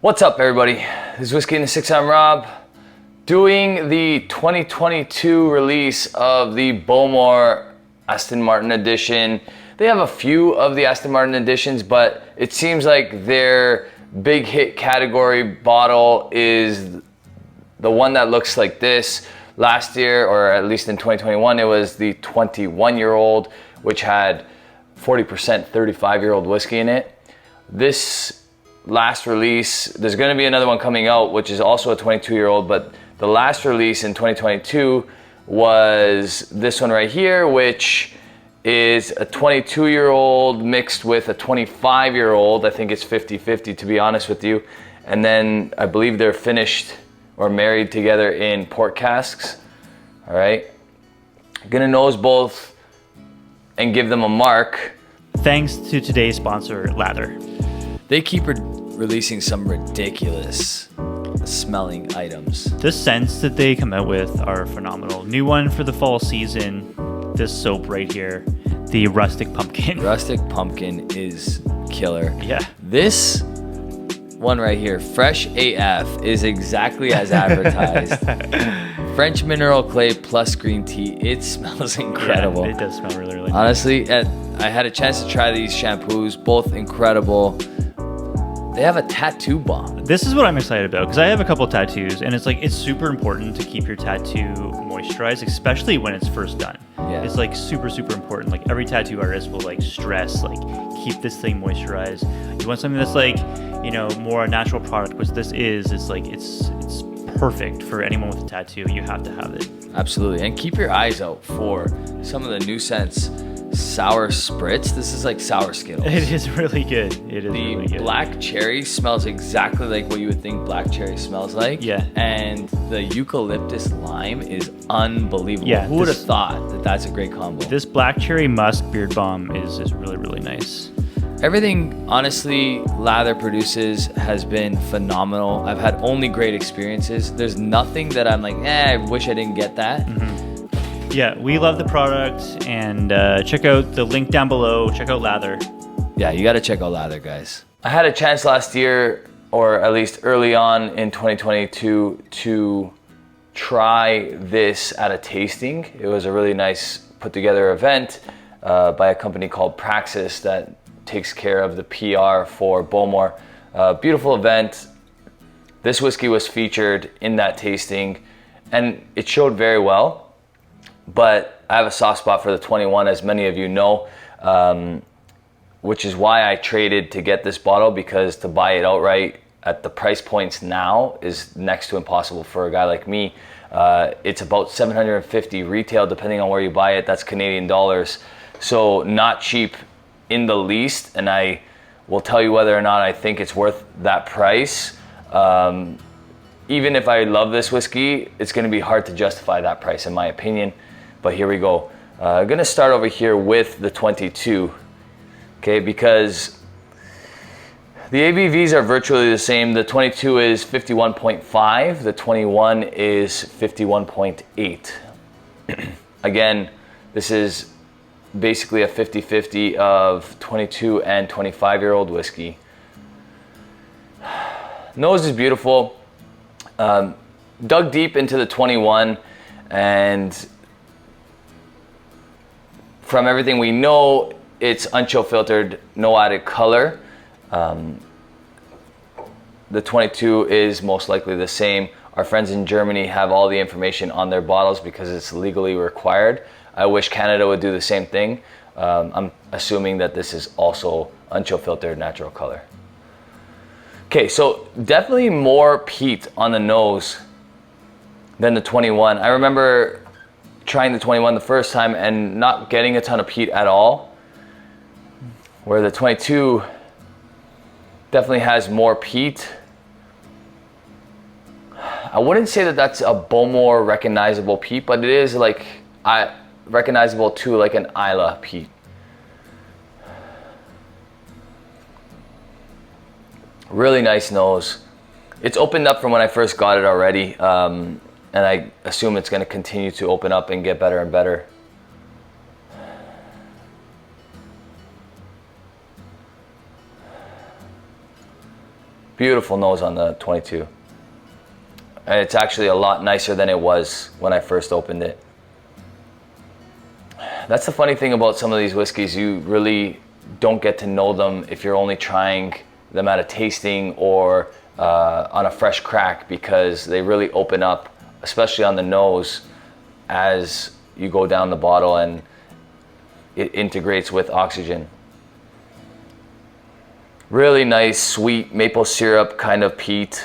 What's up, everybody? This is Whiskey in the Six. I'm Rob, doing the 2022 release of the Bowmore Aston Martin Edition. They have a few of the Aston Martin Editions, but it seems like their big hit category bottle is the one that looks like this. Last year, or at least in 2021, it was the 21-year-old, which had 40% 35-year-old whiskey in it. This last release, there's going to be another one coming out, which is also a 22-year-old, but the last release in 2022 was this one right here, which is a 22-year-old mixed with a 25-year-old. I think it's 50-50, to be honest with you. And then I believe they're finished or married together in port casks. All right, gonna nose both and give them a mark. Thanks to today's sponsor, Lathr. They keep releasing some ridiculous smelling items. The scents that they come out with are phenomenal. New one for the fall season, this soap right here, the Rustic Pumpkin. Rustic Pumpkin is killer. Yeah. This one right here, Fresh AF, is exactly as advertised. French mineral clay plus green tea. It smells incredible. Yeah, it does smell really, really nice. Honestly, I had a chance to try these shampoos, both incredible. They have a tattoo bomb. This is what I'm excited about, because I have a couple tattoos, and it's super important to keep your tattoo moisturized, especially when it's first done. Yeah. It's super, super important. Like every tattoo artist will stress, keep this thing moisturized. You want something that's more a natural product, which this is. It's perfect for anyone with a tattoo. You have to have it. Absolutely, and keep your eyes out for some of the new scents. Sour spritz. This is like sour Skittles. It is really good. It is really good. The black cherry smells exactly like what you would think black cherry smells like. Yeah. And the eucalyptus lime is unbelievable. Yeah. Who would have thought that that's a great combo? This black cherry musk beard balm is really, really nice. Everything, honestly, Lathr produces has been phenomenal. I've had only great experiences. There's nothing that I'm like, I wish I didn't get that. Mm-hmm. Yeah, we love the product, and check out the link down below. Check out Lathr. Yeah, you got to check out Lathr, guys. I had a chance last year, or at least early on in 2022, to try this at a tasting. It was a really nice put together event by a company called Praxis that takes care of the PR for Bowmore. Beautiful event. This whiskey was featured in that tasting, and it showed very well. But I have a soft spot for the 21, as many of you know, which is why I traded to get this bottle, because to buy it outright at the price points now is next to impossible for a guy like me. It's about $750 retail, depending on where you buy it. That's Canadian dollars. So not cheap in the least, and I will tell you whether or not I think it's worth that price. Even if I love this whiskey, it's going to be hard to justify that price, in my opinion. But here we go. I'm going to start over here with the 22, okay, because the ABVs are virtually the same. The 22 is 51.5, the 21 is 51.8. Again, this is basically a 50-50 of 22 and 25-year-old whiskey. Nose is beautiful. Dug deep into the 21, and from everything we know, it's unchill filtered, no added color. The 22 is most likely the same. Our friends in Germany have all the information on their bottles because it's legally required. I wish Canada would do the same thing. I'm assuming that this is also unchill filtered, natural color. Okay, so definitely more peat on the nose than the 21. I remember trying the 21 the first time and not getting a ton of peat at all, where the 22 definitely has more peat. I wouldn't say that that's a Bowmore recognizable peat, but it is recognizable to like an Islay peat. Really nice nose. It's opened up from when I first got it already. And I assume it's going to continue to open up and get better and better. Beautiful nose on the 22. And it's actually a lot nicer than it was when I first opened it. That's the funny thing about some of these whiskeys. You really don't get to know them if you're only trying them at a tasting or on a fresh crack, because they really open up, especially on the nose, as you go down the bottle and it integrates with oxygen. Really nice, sweet maple syrup kind of peat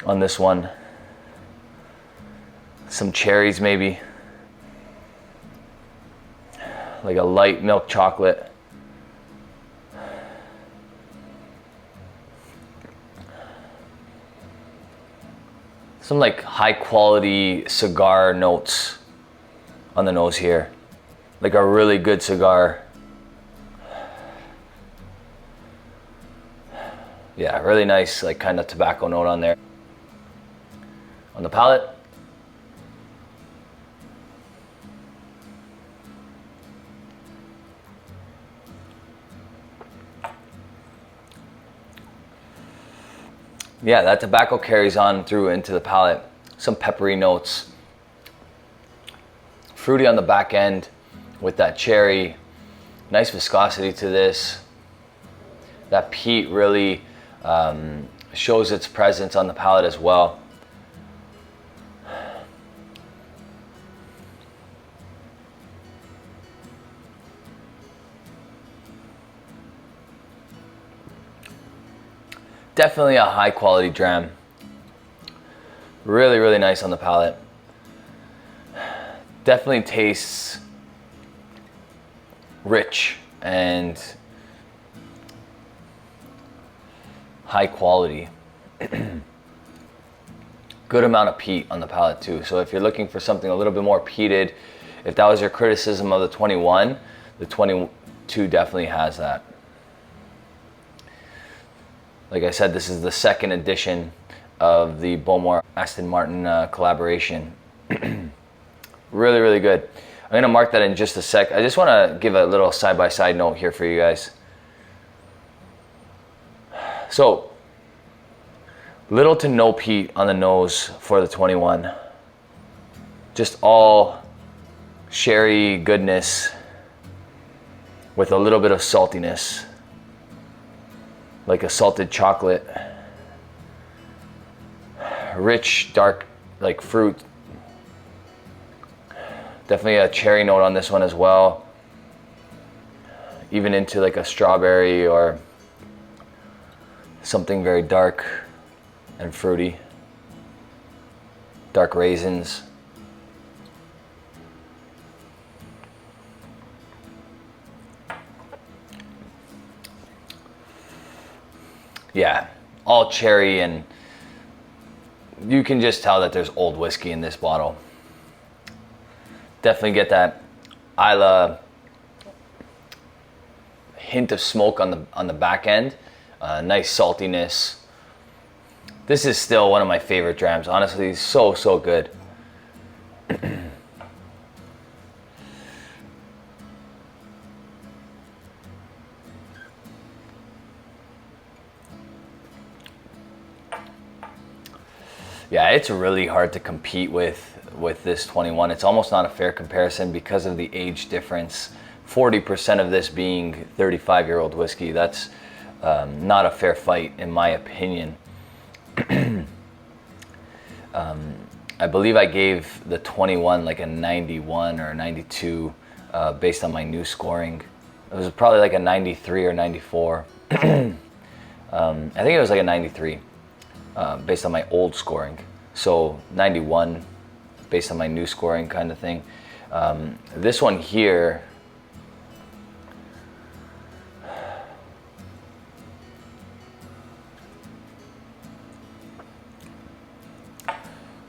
on this one. Some cherries maybe. Like a light milk chocolate. Some like high quality cigar notes on the nose here. Like a really good cigar. Yeah, really nice, like kind of tobacco note on there. On the palate. Yeah, that tobacco carries on through into the palate. Some peppery notes. Fruity on the back end with that cherry. Nice viscosity to this. That peat really shows its presence on the palate as well. Definitely a high quality dram. Really, really nice on the palate. Definitely tastes rich and high quality. Good amount of peat on the palate too. So if you're looking for something a little bit more peated, if that was your criticism of the 21, the 22 definitely has that. Like I said, this is the second edition of the Bowmore Aston Martin collaboration. Really, really good. I'm gonna mark that in just a sec. I just wanna give a little side-by-side note here for you guys. So, little to no peat on the nose for the 21. Just all sherry goodness with a little bit of saltiness. Like a salted chocolate. Rich, dark, like fruit. Definitely a cherry note on this one as well. Even into like a strawberry or something very dark and fruity. Dark raisins. Yeah, all cherry, and you can just tell that there's old whiskey in this bottle. Definitely get that Islay hint of smoke on the back end. Nice saltiness. This is still one of my favorite drams. Honestly, so good. Yeah, it's really hard to compete with this 21. It's almost not a fair comparison because of the age difference. 40% of this being 35-year-old whiskey. That's not a fair fight in my opinion. I believe I gave the 21 like a 91 or 92 based on my new scoring. It was probably like a 93 or 94. I think it was like a 93 based on my old scoring. So 91 based on my new scoring kind of thing. This one here,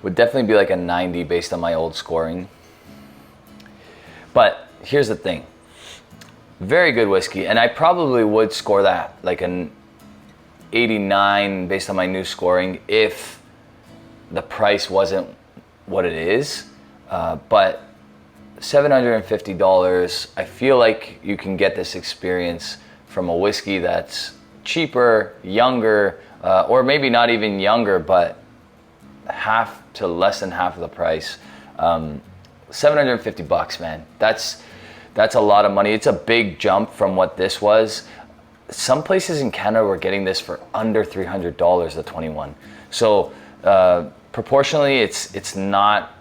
would definitely be like a 90 based on my old scoring. But here's the thing. Very good whiskey, and I probably would score that like an 89 based on my new scoring if the price wasn't what it is. But $750, I feel like you can get this experience from a whiskey that's cheaper, younger, or maybe not even younger, but half to less than half of the price. 750 bucks, man. That's a lot of money. It's a big jump from what this was. Some places in Canada were getting this for under $300, the 21. So proportionally, it's not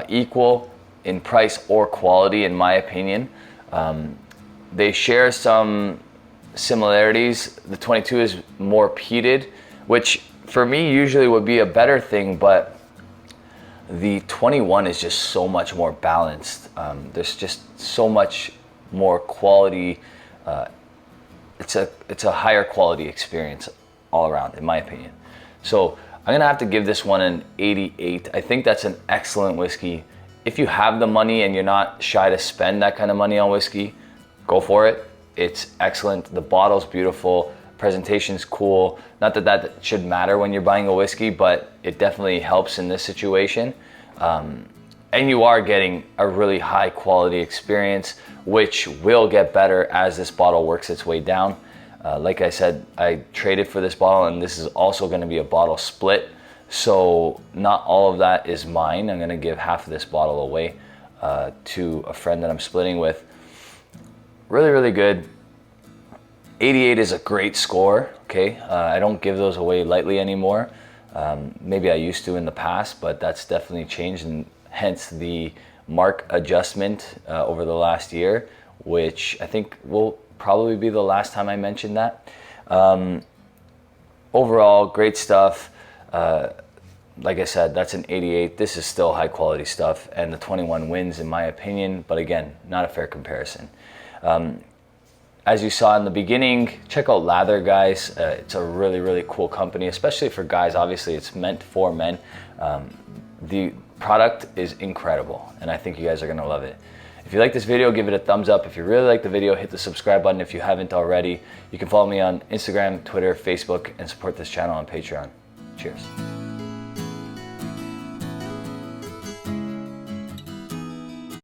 equal in price or quality, in my opinion. They share some similarities. The 22 is more peated, which for me usually would be a better thing, but the 21 is just so much more balanced. There's just so much more quality. It's a higher quality experience all around, in my opinion. So I'm gonna have to give this one an 88. I think that's an excellent whiskey. If you have the money and you're not shy to spend that kind of money on whiskey, go for it. It's excellent. The bottle's beautiful. Presentation's cool. Not that that should matter when you're buying a whiskey, but it definitely helps in this situation. And you are getting a really high quality experience, which will get better as this bottle works its way down. Like I said, I traded for this bottle, and this is also going to be a bottle split. So not all of that is mine. I'm going to give half of this bottle away to a friend that I'm splitting with. Really, really good. 88 is a great score, okay? I don't give those away lightly anymore. Maybe I used to in the past, but that's definitely changed, and hence the mark adjustment over the last year, which I think will probably be the last time I mention that. Overall, great stuff. Like I said, that's an 88. This is still high quality stuff, and the 21 wins in my opinion, but again, not a fair comparison. As you saw in the beginning, check out Lathr, guys. It's a really, really cool company, especially for guys. Obviously, it's meant for men. The product is incredible, and I think you guys are gonna love it. If you like this video, give it a thumbs up. If you really like the video, hit the subscribe button if you haven't already. You can follow me on Instagram, Twitter, Facebook, and support this channel on Patreon. Cheers.